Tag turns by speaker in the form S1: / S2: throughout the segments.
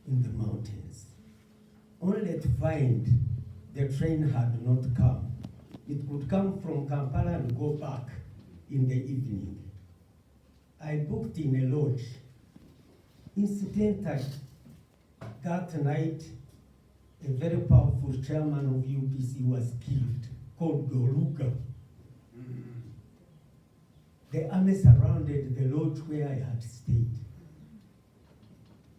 S1: in the mountains, only to find the train had not come. It could come from Kampala and go back in the evening. I booked in a lodge. Incidentally, that night, a very powerful chairman of UPC was killed, called Goruga. The army surrounded the lodge where I had stayed.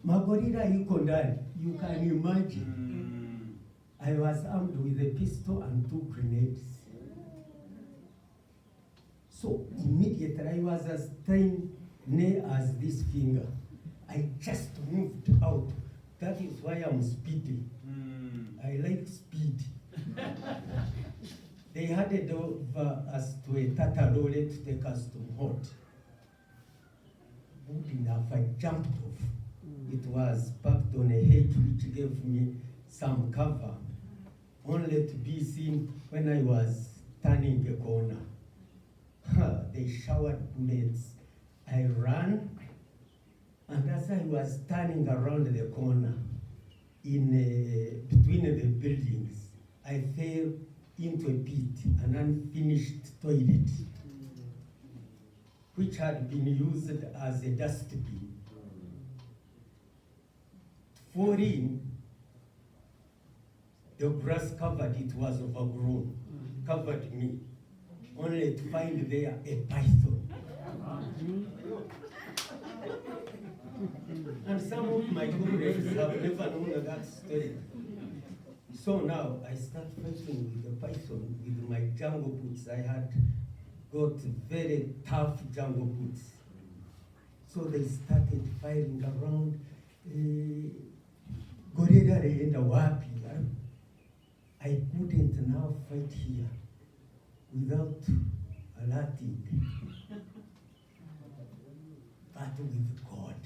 S1: Magorira Yukondani, you can imagine. I was armed with a pistol and 2 grenades. So immediately I was as thin as this finger. I just moved out. That is why I'm speedy. I like speed. They handed over us to a Tata lorry to take us to Hot. Good enough, I jumped off. It was packed on a hedge which gave me some cover, only to be seen when I was turning a corner. They showered bullets. I ran, and as I was turning around the corner, between the buildings, I fell into a pit, an unfinished toilet, which had been used as a dustbin. Falling, the grass covered it, was overgrown, covered me, only to find there a python. And some of my comrades have never known that story. So now I start fighting with the python with my jungle boots. I had got very tough jungle boots. So they started firing around. Gorilla and Wapi. I couldn't now fight here without alerting. But with God,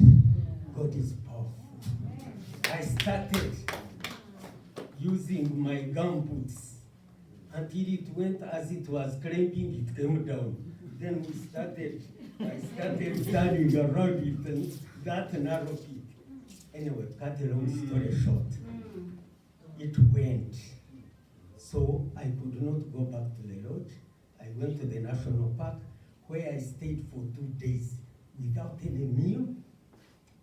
S1: God is powerful. I started using my gumboots until it went as it was climbing, it came down. Then I started standing around it, and that narrow pit. Anyway, cut a long story short, it went. So I could not go back to the lodge. I went to the national park, where I stayed for 2 days without any meal,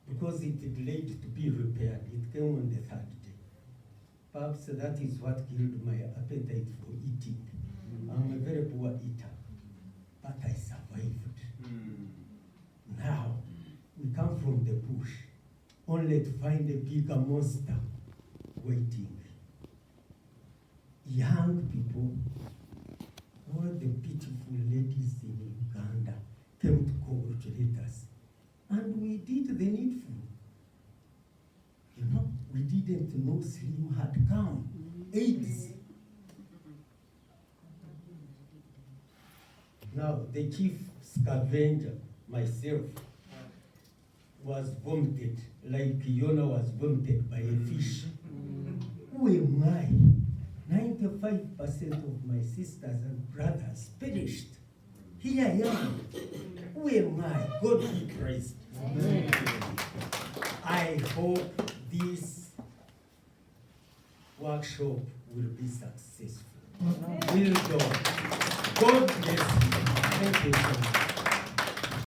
S1: because it delayed to be repaired. It came on the 3rd day. Perhaps that is what killed my appetite for eating. I'm a very poor eater, but I survived. Now, we come from the bush, only to find a bigger monster waiting. Young people, all the beautiful ladies in Uganda came to congratulate us. And we did the needful. You know, we didn't know Slim had come. AIDS. Now, the chief scavenger, myself, was vomited, like Yona was vomited by a fish. Who am I? 95% of my sisters and brothers perished. Here I am. Who am I? God be praised. Amen. I hope this workshop will be successful. Will God. God bless you. Thank you so much.